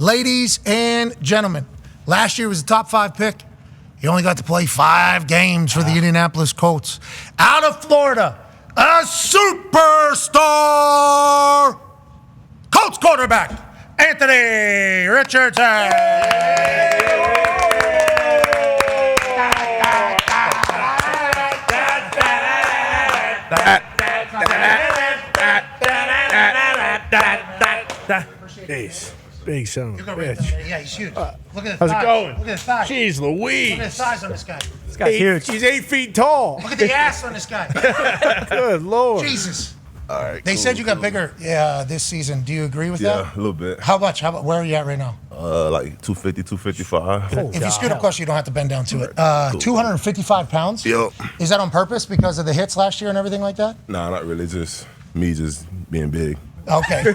Ladies and gentlemen, last year was the top 5 pick. He only got to play 5 games for the Indianapolis Colts. Out of Florida, a superstar Colts quarterback, Anthony Richardson. Big son of a bitch. Yeah, he's huge. Look at the How's thighs. it going? Look at the thighs. Jeez Louise. Look at the size on this guy. This guy's huge. He's 8 feet tall. Look at the ass on this guy. Good Lord. Jesus. All right. They said you got bigger this season. Do you agree with that? Yeah, a little bit. How much? Where are you at right now? Like 250, 255. If you scoot up close, you don't have to bend down to it. 255 pounds? Yep. Is that on purpose because of the hits last year and everything like that? Nah, not really. Just me just being big. Okay.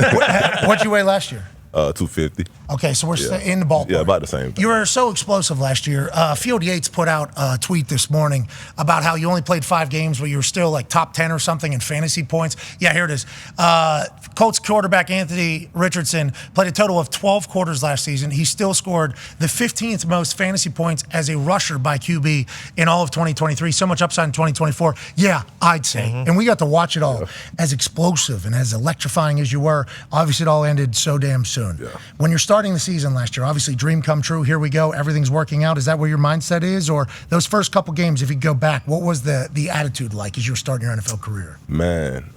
What'd you weigh last year? 250. Okay, so we're in the ballpark. Yeah, about the same thing. You were so explosive last year. Field Yates put out a tweet this morning about how you only played 5 games, but you were still like top 10 or something in fantasy points. Yeah, here it is. Colts quarterback Anthony Richardson played a total of 12 quarters last season. He still scored the 15th most fantasy points as a rusher by QB in all of 2023. So much upside in 2024. Yeah, I'd say. And we got to watch it all. As explosive and as electrifying as you were, obviously it all ended so damn soon. Yeah. When you're starting the season last year, obviously dream come true, here we go, everything's working out. Is that where your mindset is? Or those first couple games, if you go back, what was the attitude like as you were starting your NFL career? Man,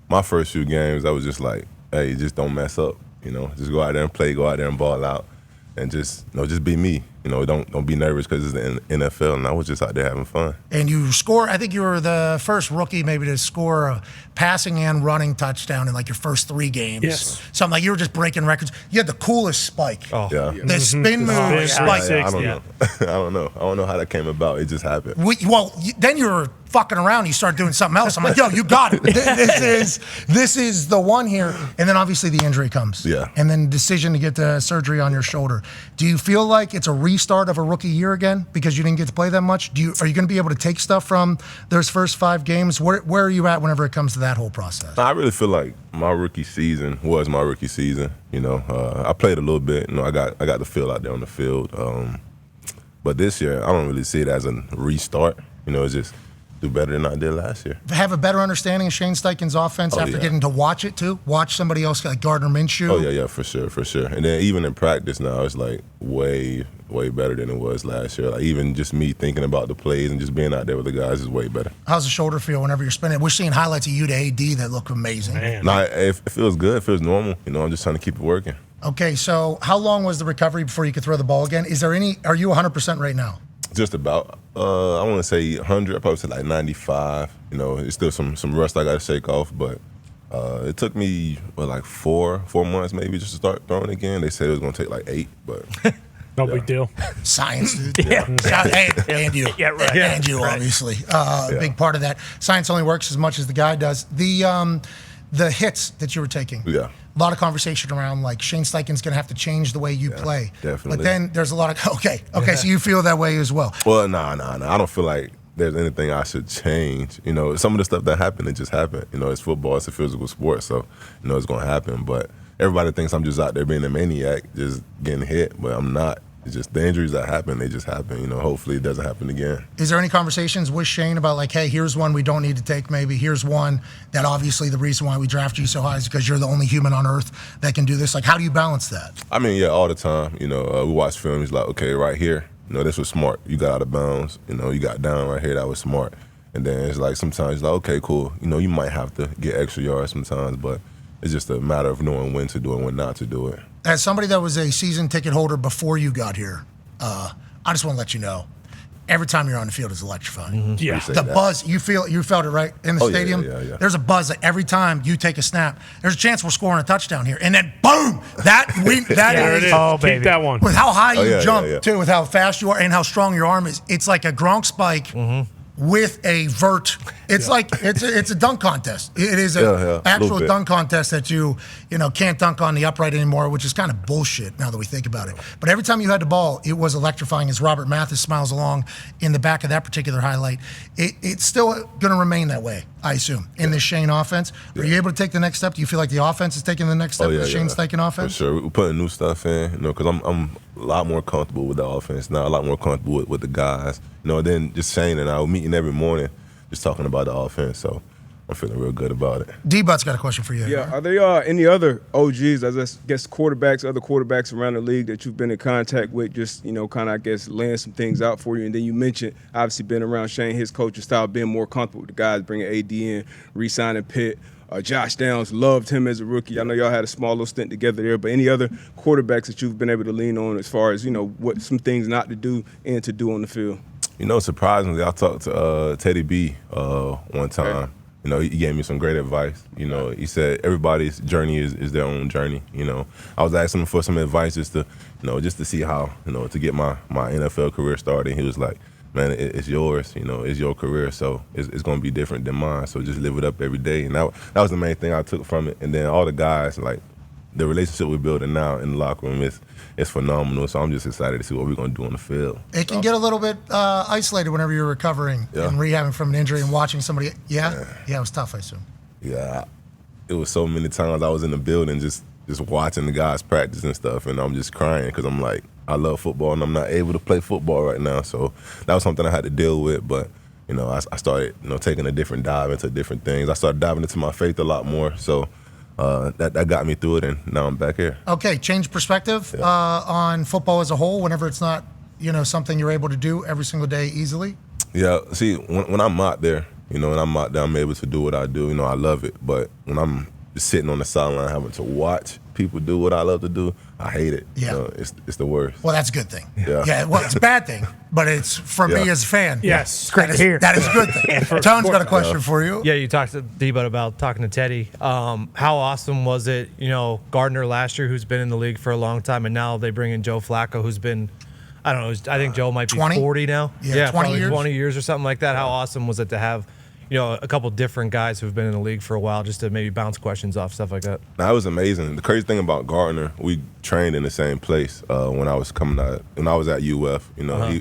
my first few games, I was just like, hey, just don't mess up. Just go out there and play, go out there and ball out, and just be me. Don't be nervous because it's the NFL, and I was just out there having fun. And you score, I think you were the first rookie maybe to score a passing and running touchdown in like your first 3 games. Yes. Something like you were just breaking records. You had the coolest spike. Oh, yeah. The spin move spike. I don't know. I don't know. I don't know how that came about. It just happened. Then you were fucking around. You start doing something else. I'm like, yo, you got it. This is the one here. And then obviously the injury comes. Yeah. And then decision to get the surgery on your shoulder. Do you feel like it's a restart of a rookie year again because you didn't get to play that much? Are you going to be able to take stuff from those first 5 games? Where are you at whenever it comes to that whole process? I really feel like my rookie season was my rookie season. I played a little bit. I got the feel out there on the field. But this year, I don't really see it as a restart. It's just do better than I did last year. Have a better understanding of Shane Steichen's offense after getting to watch it too? Watch somebody else like Gardner Minshew? Oh, yeah, for sure. And then even in practice now, it's like way better than it was last year. Like even just me thinking about the plays and just being out there with the guys is way better. How's the shoulder feel whenever you're spinning? We're seeing highlights of you to AD that look amazing. No, it feels good. It feels normal. I'm just trying to keep it working. Okay, so how long was the recovery before you could throw the ball again? Are you 100% right now? Just about. I want to say 100. I probably say like 95. It's still some rust I got to shake off, but it took me like 4 months maybe just to start throwing again. They said it was going to take like 8, but no big deal. Science, dude. Yeah. And you. Yeah, right. And you, obviously. Big part of that. Science only works as much as the guy does. The hits that you were taking. Yeah. A lot of conversation around like Shane Steichen's going to have to change the way you play. Definitely. But then there's a lot of, okay, so you feel that way as well. Well, no. I don't feel like there's anything I should change. Some of the stuff that happened, it just happened. It's football, it's a physical sport, so, it's going to happen. But everybody thinks I'm just out there being a maniac, just getting hit, but I'm not. It's just the injuries that happen, they just happen. Hopefully it doesn't happen again. Is there any conversations with Shane about like, hey, here's one we don't need to take maybe. Here's one that obviously the reason why we draft you so high is because you're the only human on earth that can do this. Like, how do you balance that? I mean, yeah, all the time. We watch film. He's like, okay, right here, this was smart. You got out of bounds. You got down right here. That was smart. And then it's like sometimes he's like, okay, cool. You might have to get extra yards sometimes, but it's just a matter of knowing when to do it, when not to do it. As somebody that was a season ticket holder before you got here, I just want to let you know, every time you're on the field is electrifying. Mm-hmm. Yeah. The buzz, you felt it, right? In the stadium? Yeah. There's a buzz that every time you take a snap, there's a chance we're scoring a touchdown here. And then, boom! That is. Oh, baby. Keep that one. With how high you jump, too, with how fast you are and how strong your arm is, it's like a Gronk spike. with a vert. It's like it's a dunk contest. It is an actual dunk contest that you can't dunk on the upright anymore, which is kind of bullshit now that we think about it. But every time you had the ball, it was electrifying. As Robert Mathis smiles along in the back of that particular highlight, it's still going to remain that way, I assume, in this Shane offense. Are you able to take the next step? Do you feel like the offense is taking the next step with Shane's taking offense? For sure. We're putting new stuff in, because I'm a lot more comfortable with the offense now, a lot more comfortable with the guys. Then just Shane and I were meeting every morning, just talking about the offense. So I'm feeling real good about it. D-But's got a question for you. Yeah, are there any other OGs, I guess quarterbacks, other quarterbacks around the league that you've been in contact with, just, kind of, I guess, laying some things out for you? And then you mentioned, obviously, being around Shane, his coaching style, being more comfortable with the guys, bringing AD in, re-signing Pitt. Josh Downs, loved him as a rookie. I know y'all had a small little stint together there, but any other quarterbacks that you've been able to lean on as far as, what some things not to do and to do on the field? Surprisingly, I talked to Teddy B one time. He gave me some great advice. He said everybody's journey is their own journey. I was asking him for some advice just to see how, to get my NFL career started. He was like, man, it's yours, it's your career, so it's going to be different than mine, so just live it up every day. And that was the main thing I took from it. And then all the guys, like, the relationship we're building now in the locker room is phenomenal, so I'm just excited to see what we're going to do on the field. It can get a little bit isolated whenever you're recovering and rehabbing from an injury and watching somebody. Yeah, it was tough, I assume. Yeah, it was so many times I was in the building just watching the guys practice and stuff, and I'm just crying because I'm like, I love football, and I'm not able to play football right now, so that was something I had to deal with, but I started taking a different dive into different things. I started diving into my faith a lot more, so that got me through it, and now I'm back here. Okay, change perspective on football as a whole whenever it's not, something you're able to do every single day easily? Yeah, see, when I'm out there, I'm able to do what I do. I love it. But when I'm sitting on the sideline having to watch people do what I love to do, I hate it. Yeah. It's the worst. Well, that's a good thing. Yeah. Well, it's a bad thing, but it's for me as a fan. Yes. It's great to hear. That is a good thing. Tone's got a question for you. Yeah, you talked to D-Bud about talking to Teddy. How awesome was it, Gardner last year, who's been in the league for a long time, and now they bring in Joe Flacco, who's been, I don't know, I think Joe might be 20? 40 now. Yeah, 20 probably years. 20 years or something like that. How awesome was it to have a couple different guys who've been in the league for a while, just to maybe bounce questions off, stuff like that? That was amazing. The crazy thing about Gardner, we trained in the same place when I was at UF.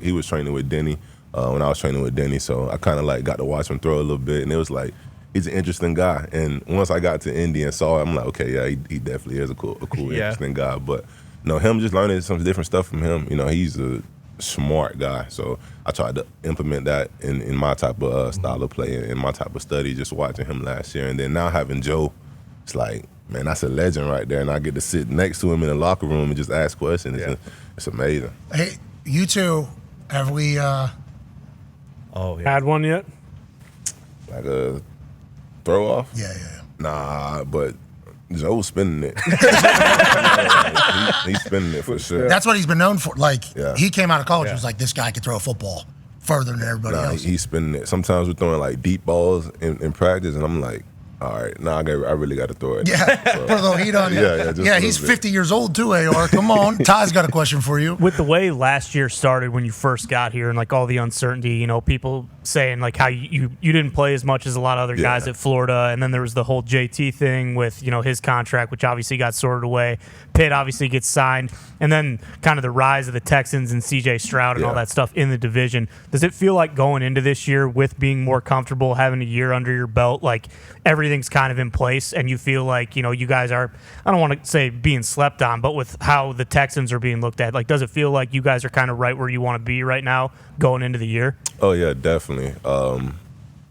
He was training with Denny when I was training with Denny, so I kind of got to watch him throw a little bit, and it was like, he's an interesting guy. And once I got to Indy and saw him, I'm like, okay, yeah, he definitely is a cool, interesting guy. But him just learning some different stuff from him. He's a smart guy, so I tried to implement that in my type of style of play and my type of study, just watching him last year. And then now having Joe, it's like, man, that's a legend right there, and I get to sit next to him in the locker room and just ask questions. It's amazing. Hey, you two, have we had one yet? Like a throw off? Yeah. Nah, but Joe's spinning it. He's spinning it for sure. That's what he's been known for. He came out of college and was like, this guy could throw a football further than everybody else. He's spinning it. Sometimes we're throwing deep balls in practice, and I'm like, all right, now I really got to throw it. Yeah, so, put a little heat on you. Yeah, he's 50 years old too, AR. Come on. Ty's got a question for you. With the way last year started when you first got here and all the uncertainty, people saying how you didn't play as much as a lot of other guys at Florida, and then there was the whole JT thing with his contract, which obviously got sorted away. Pitt obviously gets signed, and then kind of the rise of the Texans and CJ Stroud and all that stuff in the division. Does it feel like going into this year with being more comfortable, having a year under your belt, everything's kind of in place, and you feel like you guys are, I don't want to say being slept on, but with how the Texans are being looked at, does it feel like you guys are kind of right where you want to be right now going into the year? Oh yeah, definitely.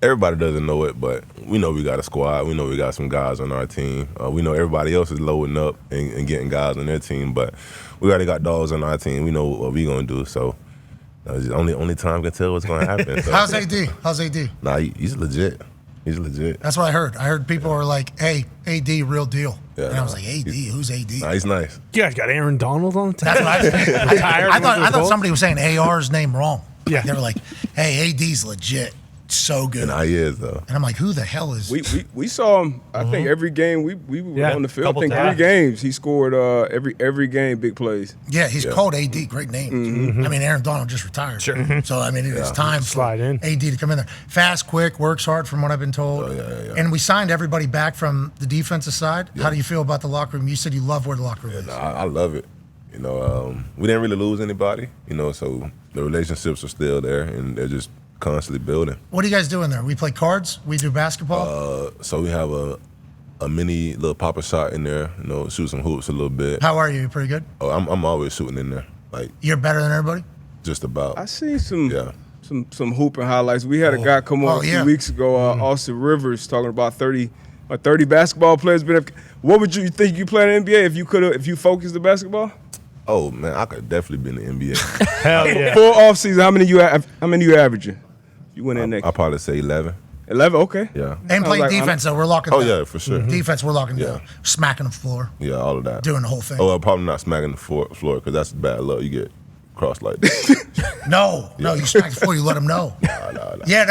Everybody doesn't know it, but we know we got a squad. We know we got some guys on our team. We know everybody else is loading up and getting guys on their team, but we already got dogs on our team. We know what we're going to do, so only time can tell what's going to happen. So. How's AD? Nah, he's legit. He's legit. That's what I heard. I heard people are like, hey, AD, real deal. Yeah, and I was like, AD? Who's AD? Nah, he's nice. You guys got Aaron Donald on the team? That's what I thought somebody was saying AR's name wrong. Yeah. They were like, hey, AD's legit. so good. And I is though. And I'm like, who the hell is? We saw him. I think every game we were on the field. I couple think times. 3 games he scored. Every game, big plays. Yeah, he's called AD. Great name. I mean, Aaron Donald just retired. Sure. So I mean, it's time for Slide in. AD to come in there. Fast, quick, works hard, from what I've been told. And we signed everybody back from the defensive side. How do you feel about the locker room? You said you love where the locker room is. I love it. You know, we didn't really lose anybody. You know, so the relationships are still there, and they're just constantly building. What do you guys do in there? We play cards. We do basketball. So we have a mini little pop-up shot in there. You know, shoot some hoops a little bit. How are you? You pretty good? Oh, I'm always shooting in there, like You're better than everybody. just about. I seen some Yeah. some hooping highlights. We had a guy come on a few weeks ago, Austin Rivers, talking about 30 basketball players. What would you think you play in the NBA if you focused the basketball? Oh man, I could definitely be in the NBA. Hell yeah. Full off season, how many you averaging? You went in next. I'll probably say 11. 11, okay. Yeah. And playing like, defense, though, we're locking Oh down. yeah, for sure. Defense, we're locking Yeah. down. Smacking the floor, Yeah, all of that. doing the whole thing. Oh, well, probably not smacking the floor because that's bad luck. You get crossed like that. No, you smack the floor, you let them know. Yeah,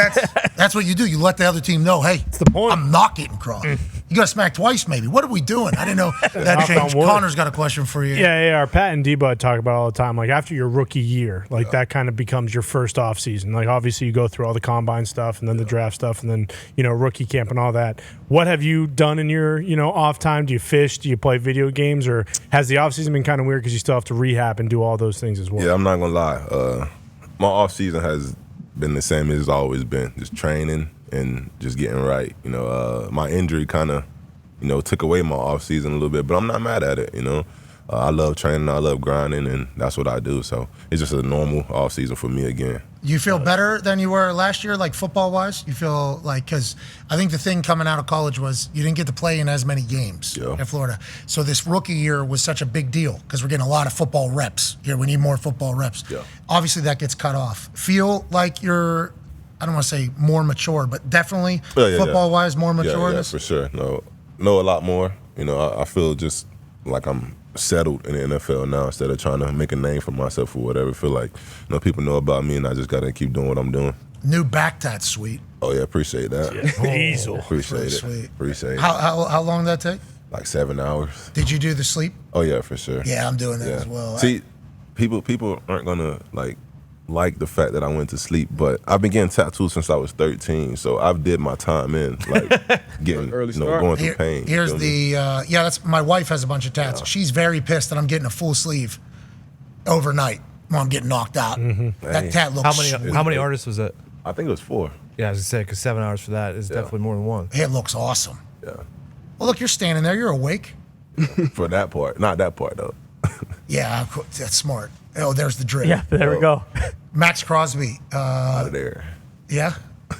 that's what you do. You let the other team know, hey, that's the point. I'm not getting crossed. You got to smack twice, maybe. What are we doing? I didn't know that Knock changed. on wood. Connor's got a question for you. Yeah, our Pat and D-Bud talk about it all the time. Like, after your rookie year, like, that kind of becomes your first off season. Like, obviously, you go through all the combine stuff and then the draft stuff and then, rookie camp and all that. What have you done in your, off time? Do you fish? Do you play video games? Or has the off season been kind of weird because you still have to rehab and do all those things as well? Yeah, I'm not going to lie. My off season has been the same as it's always been. Just training and just getting right. My injury kind of, took away my off season a little bit, but I'm not mad at it, I love training, I love grinding, and that's what I do. So it's just a normal off season for me again. You feel better than you were last year, like football-wise? You feel like, because I think the thing coming out of college was you didn't get to play in as many games in Florida. So this rookie year was such a big deal because we're getting a lot of football reps here. We need more football reps. Yeah. Obviously, that gets cut off. Feel like you're, I don't want to say more mature, but definitely football-wise more mature? Yeah, for sure. Know a lot more. I feel just like I'm settled in the NFL now instead of trying to make a name for myself or whatever. I feel like people know about me and I just got to keep doing what I'm doing. New back tat, sweet. Oh yeah, appreciate that. Diesel. Appreciate it. Sweet. Appreciate it. How long did that take? Like 7 hours. Did you do the sleep? Oh yeah, for sure. Yeah, I'm doing that Yeah. as well. See, people aren't gonna like the fact that I went to sleep, but I've been getting tattoos since I was 13, so I've did my time in getting Early start. going through pain. Here's you feel me? that's my wife has a bunch of tats. She's very pissed that I'm getting a full sleeve overnight while I'm getting knocked out. That tat looks How many artists was it? I think it was 4. Yeah, I was gonna say because 7 hours for that is definitely more than one. It looks awesome. Yeah, Well, look, you're standing there. You're awake. for that part, not that part though. Yeah, that's smart. Oh, there's the drip. Yeah, there we go. Max Crosby. Out of there. Yeah.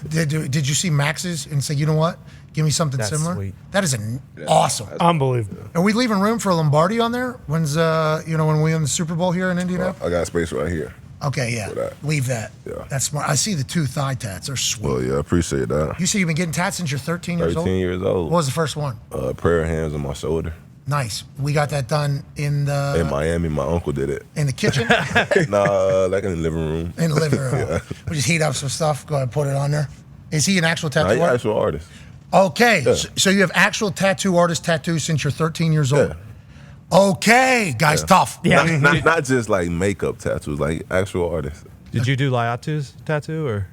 Did you see Max's and say, you know what? Give me something That's similar. sweet. That is awesome. Unbelievable. Are we leaving room for a Lombardi on there? When's when we win the Super Bowl here in Indianapolis? I got space right here. Okay, yeah. that. Leave that. Yeah. That's smart. I see the 2 thigh tats. They're sweet. Well, yeah, I appreciate that. You say you've been getting tats since you're 13 years 13 old? years old. What was the first one? Prayer hands on my shoulder. Nice. We got that done in In Miami, my uncle did it. the kitchen, Like in the living room. in the living room. We just heat up some stuff. Go ahead and put it on there. Is he an actual Nah, tattoo he artist? actual artist. Okay. Yeah. So you have actual tattoo artist tattoos since you're 13 years old. Yeah. Okay, guys, tough. Yeah. Not just like makeup tattoos, like actual artists. Did you do Liatu's tattoo or?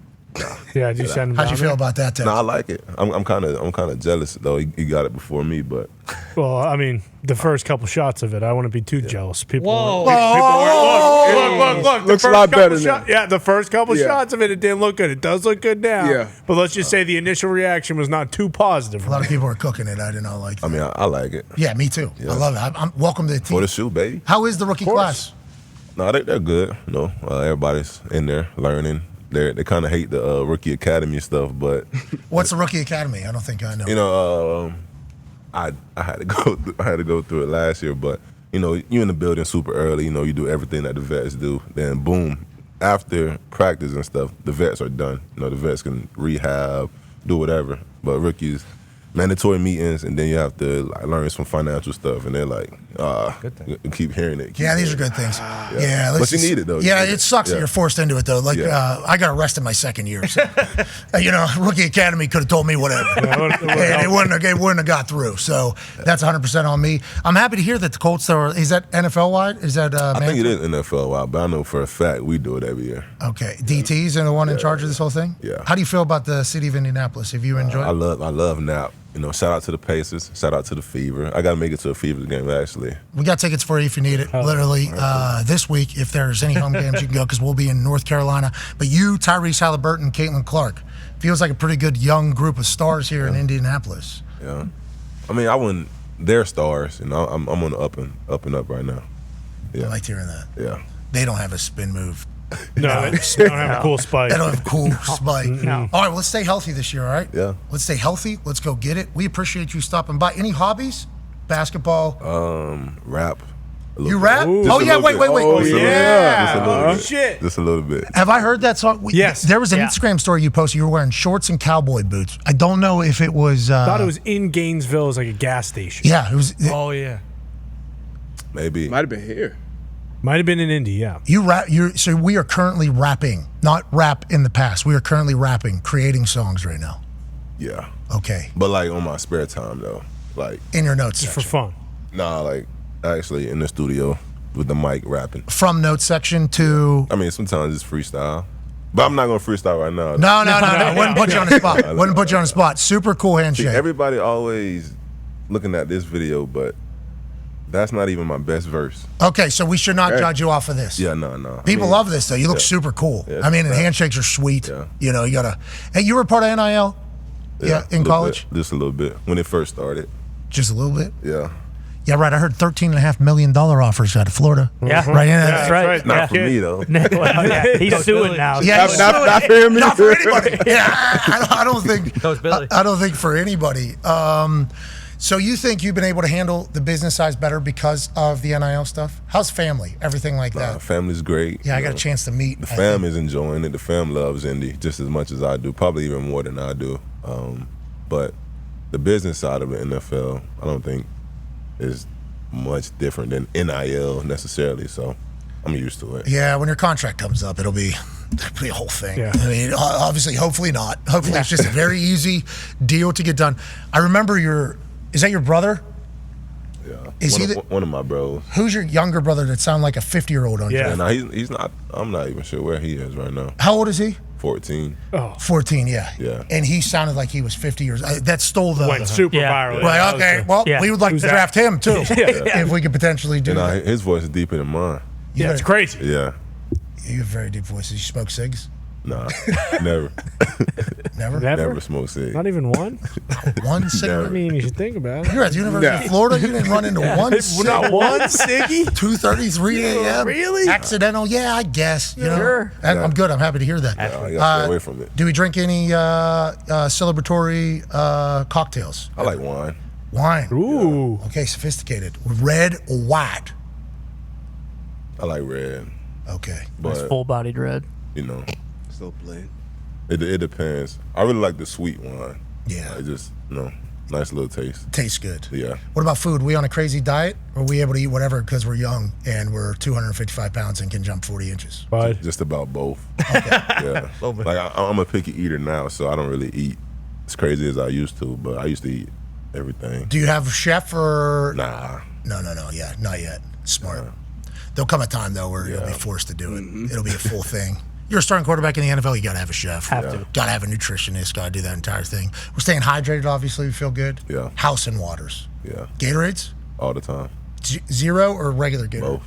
Yeah, did you send him How'd you down feel there? about that tattoo? No, I like it. I'm kind of jealous though. He got it before me, but Well, I mean, the first couple shots of it, I wouldn't be too jealous. People Whoa. look. Looks the a first lot better couple now. Yeah, the first couple Yeah. shots of it didn't look good. It does look good now. Yeah. But let's just say the initial reaction was not too positive. A lot of people are cooking it. I did not like that. I mean, I like it. Yeah, me too. I love it. I'm welcome to the For team. the shoe, baby. How is the rookie class? No, they're good. Everybody's in there learning. They kind of hate the rookie academy stuff, but What's the rookie academy? I don't think I know. I had to go through it last year, but you in the building super early. You do everything that the vets do. Then boom, after practice and stuff, the vets are done. The vets can rehab, do whatever. But rookies, mandatory meetings, and then you have to learn some financial stuff. And they're like, Good thing. Keep hearing it. Yeah, these are good things. Yeah, But you need it, though. You Yeah, need it sucks that Yeah. you're forced into it though. Like I got arrested my second year. So, Rookie Academy could have told me whatever, and it wouldn't have got through. So that's 100% on me. I'm happy to hear that the Colts though. Is that NFL wide? Is that? I think it is NFL wide, but I know for a fact we do it every year. Okay, DT's and the one in charge of this whole thing. Yeah. How do you feel about the city of Indianapolis? Have you enjoyed? I love Nap. Shout out to the Pacers. Shout out to the Fever. I got to make it to a Fever game, actually. We got tickets for you if you need it. Literally, this week, if there's any home games, you can go because we'll be in North Carolina. But you, Tyrese Halliburton, Caitlin Clark, feels like a pretty good young group of stars here in Indianapolis. Yeah. I mean, I wouldn't. They're stars. I'm on the up and up right now. Yeah. I liked hearing that. Yeah. They don't have a spin move. No, they don't have a cool spike. They don't have a cool spike. All right, well, let's stay healthy this year, all right? Yeah. Let's stay healthy. Let's go get it. We appreciate you stopping by. Any hobbies? Basketball? Rap. You rap? Ooh. Oh, yeah, wait. Oh, Just a little- yeah. just a little Oh, bit. shit. Just a little bit. Have I heard that song? Yes. There was an Yeah. Instagram story you posted. You were wearing shorts and cowboy boots. I don't know if it was. I thought it was in Gainesville. It was like a gas station. Yeah, it was. Oh yeah. Maybe. Might have been here. Might have been in Indy, yeah. You rap. So we are currently rapping, not rap in the past. We are currently rapping, creating songs right now. Yeah. Okay. But like on my spare time though, like In your notes Just for section. fun. like actually in the studio with the mic rapping. From notes section to. I mean, sometimes it's freestyle, but I'm not gonna freestyle right now. No. Wouldn't put you on the spot. Wouldn't put you on the spot. Super cool See, handshake. everybody always looking at this video, but that's not even my best verse. Okay, so we should not judge you off of this. Yeah, no. People love this though. You look super cool. Yeah, I mean, and yeah. handshakes are sweet. Yeah. You gotta. Hey, you were part of NIL. Yeah, in a little college, bit, just a little bit when it first started. just a little bit. Yeah, Yeah, right. I heard $13.5 million offers out of Florida. Yeah. Right. Yeah, That's right. not Yeah. for me though. Well, yeah, he's suing now. Yeah, Not for him. not for anybody. Yeah, I don't think. Coach Billy. I don't think for anybody. So you think you've been able to handle the business size better because of the NIL stuff? How's family? Everything like that? Family's great. Yeah, I you got a know. chance to meet. The I think. fam is enjoying it. The fam loves Indy just as much as I do, probably even more than I do. But the business side of the NFL, I don't think is much different than NIL necessarily. So I'm used to it. Yeah, when your contract comes up, it'll be a whole thing. Yeah. I mean, obviously, hopefully not. Hopefully, it's just a very easy deal to get done. I remember is that your brother? Yeah, Is he one of my bros. Who's your younger brother that sound like a 50-year-old on Yeah. you? Now he's not. I'm not even sure where he is right now. How old is he? 14. 14, yeah. Yeah. And he sounded like he was 50 years. That stole the. Went super Yeah. viral. Well, okay. Well, Yeah. we would like Who's to that? draft him too, if we could potentially do And that. his voice is deeper than mine. Yeah, it's crazy. Yeah. You have very deep voices. You smoke cigs? Nah, never. Never. Never smoke cigs. Not even one? One cigarette. I mean, you should think about it. You're at the University of Florida. You didn't run into one cig. Not one, Siggy? 2:33 a.m. Really? Accidental? Yeah, I guess. You know, Sure. I'm good. I'm happy to hear that. I gotta stay away from it. Do we drink any celebratory cocktails? I like wine. Wine. Ooh. Okay, sophisticated. Red or white? I like red, Okay. but Full-bodied red. you know, Still playing. it depends. I really like the sweet wine. Yeah. Like just nice little taste. Tastes good. Yeah. What about food? We on a crazy diet? Or are we able to eat whatever because we're young and we're 255 pounds and can jump 40 inches? Bud. Just about both. Yeah. Like I'm a picky eater now, so I don't really eat as crazy as I used to, but I used to eat everything. Do you have a chef or? Nah. No. Yeah, not yet. Smart. There'll come a time though where you'll be forced to do it. It'll be a full thing. You're a starting quarterback in the NFL. You got to have a chef. Have to. Got to have a nutritionist. Got to do that entire thing. We're staying hydrated. Obviously, we feel good. Yeah. House and waters. Yeah. Gatorades. All the time. Zero or regular Gatorade? Both.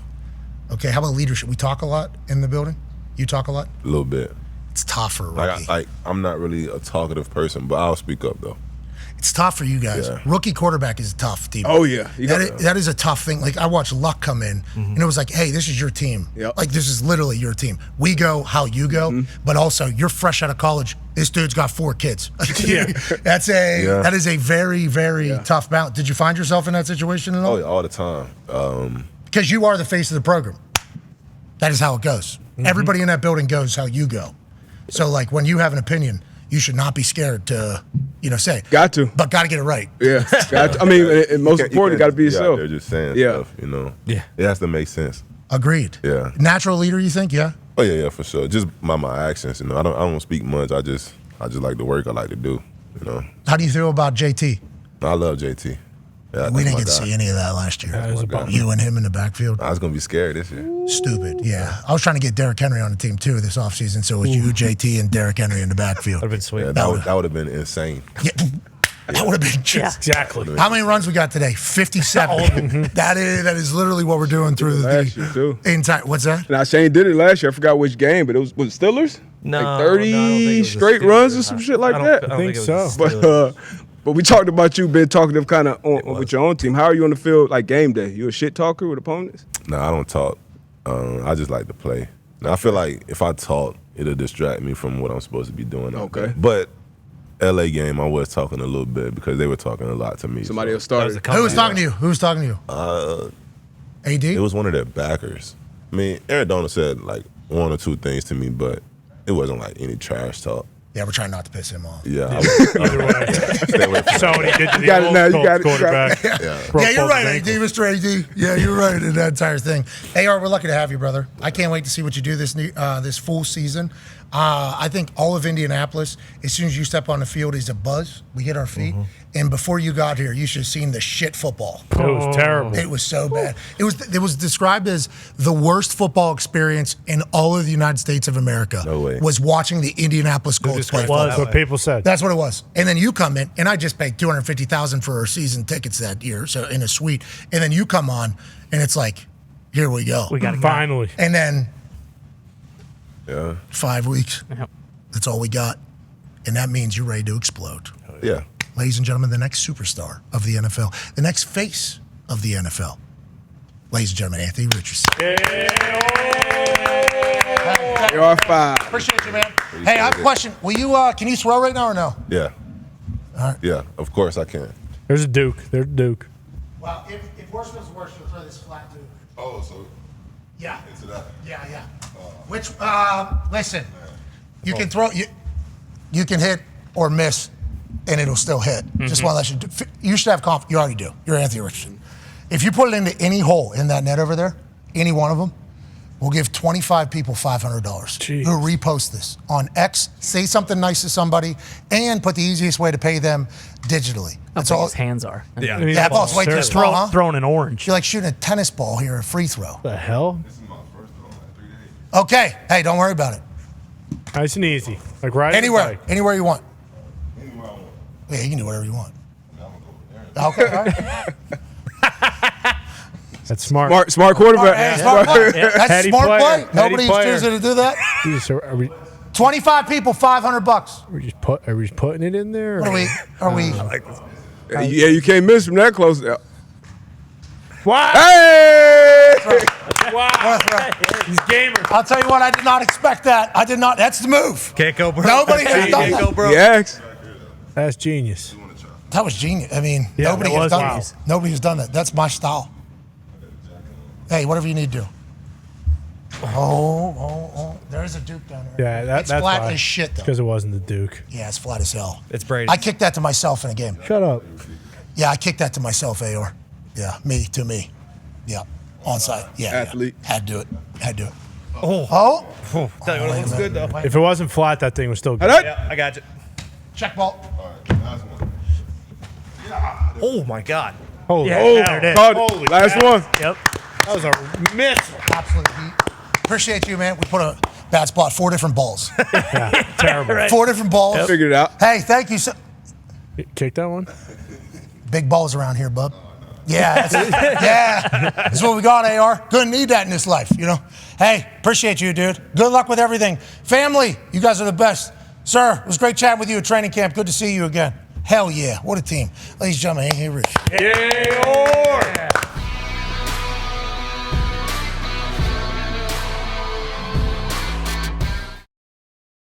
Okay. How about leadership? We talk a lot in the building. You talk a lot. A little bit. It's tough for a rookie. Like I'm not really a talkative person, but I'll speak up though. It's tough for you guys. Yeah. Rookie quarterback is tough, team. Oh, yeah. You got- That is a tough thing. Like I watched Luck come in, and it was like, "Hey, this is your team. Yep. Like this is literally your team. We go how you go, but also you're fresh out of college. This dude's got 4 kids. That is a very very tough balance. Did you find yourself in that situation at all? Oh, yeah, all the time. Because you are the face of the program. That is how it goes. Everybody in that building goes how you go. So like when you have an opinion, you should not be scared to say. Got to. But got to get it right. Yeah. Got to. I mean, and most important, you got to be yourself. They're just saying Yeah. stuff, you know. Yeah. It has to make sense. Agreed. Yeah. Natural leader, you think? Yeah. Oh yeah, for sure. Just my actions, you know. I don't speak much. I just like to work. I like to do, you know. How do you feel about JT? I love JT. Yeah, We that's didn't my get to guy. see any of that last year. That was a bummer. You and him in the backfield. I was gonna be scared this year. Stupid. Yeah. I was trying to get Derrick Henry on the team too this offseason. So it was you, JT, and Derrick Henry in the backfield. Would have been sweet. Yeah, that would have been insane. Yeah. That would have been just. Exactly. How many runs we got today? 57. That is literally what we're doing through Last year, too. the entire. What's that? Now, Shane did it last year. I forgot which game, but was it Steelers? No, like no, I don't 30 think it was the straight Steelers. runs or some shit like I don't- that? I don't think it was so. the Steelers. But we talked about you being talkative kind of with your own team. How are you on the field like game day? You a shit talker with opponents? No, I don't talk. I just like to play. Now, I feel like if I talk, it'll distract me from what I'm supposed to be doing. out Okay. there. But LA game, I was talking a little bit because they were talking a lot to me. Somebody else That was started. a Who was comeback. talking to you? Who was talking to you? AD? It was one of their backers. I mean, Arizona said like one or two things to me, but it wasn't like any trash talk. Yeah, we're trying not to piss him off. Yeah, I Either way. stay away from So what he did to the got it old now, you Colts got it, you got quarterback. yeah. broke Yeah, you're both right, his AD, ankles. Mr. AD. Yeah, you're right in that entire thing. AR, we're lucky to have you, brother. I can't wait to see what you do this full season. I think all of Indianapolis, as soon as you step on the field, is a buzz. We hit our feet. And before you got here, you should have seen the shit football. It was terrible. It was so bad. It was described as the worst football experience in all of the United States of America. No way. Was watching the Indianapolis Colts play described football. it That's what people said. That's what it was. And then you come in, and I just paid $250,000 for our season tickets that year, so in a suite. And then you come on, and it's like, here we go. We got to Finally. And then Yeah, 5 weeks. Yep. That's all we got. And that means you're ready to explode. yeah. Ladies and gentlemen, the next superstar of the NFL, the next face of the NFL. Ladies and gentlemen, Anthony Richardson. You are five. Appreciate you, man. Hey, I have a question. Will you? Can you throw right now or no? Yeah. Yeah, of course I can. There's a Duke. There's Duke. Well, if worse comes to worse, you'll throw this flat too. Oh, so Yeah. into that. Yeah, yeah. Which, listen, you can throw, you can hit or miss, and it'll still hit. Just want to let you should have confidence. You already do. You're Anthony Richardson. If you put it into any hole in that net over there, any one of them, we'll give 25 people $500 Jeez. who repost this on X, say something nice to somebody, and put the easiest way to pay them digitally. How That's big all. his hands are. Yeah. I mean, Yeah, ball's way too terrible. small, huh? Throwing an orange. You're like shooting a tennis ball here, a free throw. The hell? This is my first throw in like 3 days. Okay, hey, don't worry about it. Nice and easy. Like riding a Anywhere, bike. anywhere you want. Anywhere I want. Yeah, you can do whatever you want. I'm gonna go there. Okay, all right. That's smart. Smart quarterback. Hey, smart play. That's Heady smart player. play. Heady Nobody's player. choosing to do that. Are we 25 people, $500. are we just putting it in there? What are we? Yeah, you can't miss from that close. Wow. Hey! Wow. He's gamer. I'll tell you what, I did not expect that. I did not. That's the move. Can't go broke. Nobody has done Can't that. go broke. He asked. That's genius. That was genius. I mean, Yeah, nobody that has was done genius. that. Nobody has done that. That's my style. Hey, whatever you need to do. Oh. There's a Duke down there. Yeah, It's that's flat why. as shit, though. Because it wasn't the Duke. Yeah, it's flat as hell. It's Brady. I kicked that to myself in a game. Shut up. Yeah, I kicked that to myself, Aor. Yeah, to me. Yeah, onside. Yeah, Athlete. Yeah. Had to do it. Had to do it. Oh. Oh, Tell you what, it looks good though. If it wasn't flat, that thing was still good. Alright. Yeah, I got you. check ball. All right, last one. Oh my God. Holy Yeah, hell. there it is. Called it. Holy Last cow. one. Yep. That was a miss. Absolute heat. Appreciate you, man. We put a bad spot. 4 different balls. Terrible. Right. 4 different balls. Figured it out. Hey, thank you. Kick that one? Big balls around here, bub. Yeah, yeah. That's what we got, AR. Gonna need that in this life, you know. Hey, appreciate you, dude. Good luck with everything. Family, you guys are the best. Sir, it was great chatting with you at training camp. Good to see you again. Hell yeah. What a team. Ladies and gentlemen, Anthony Rich. Yeah.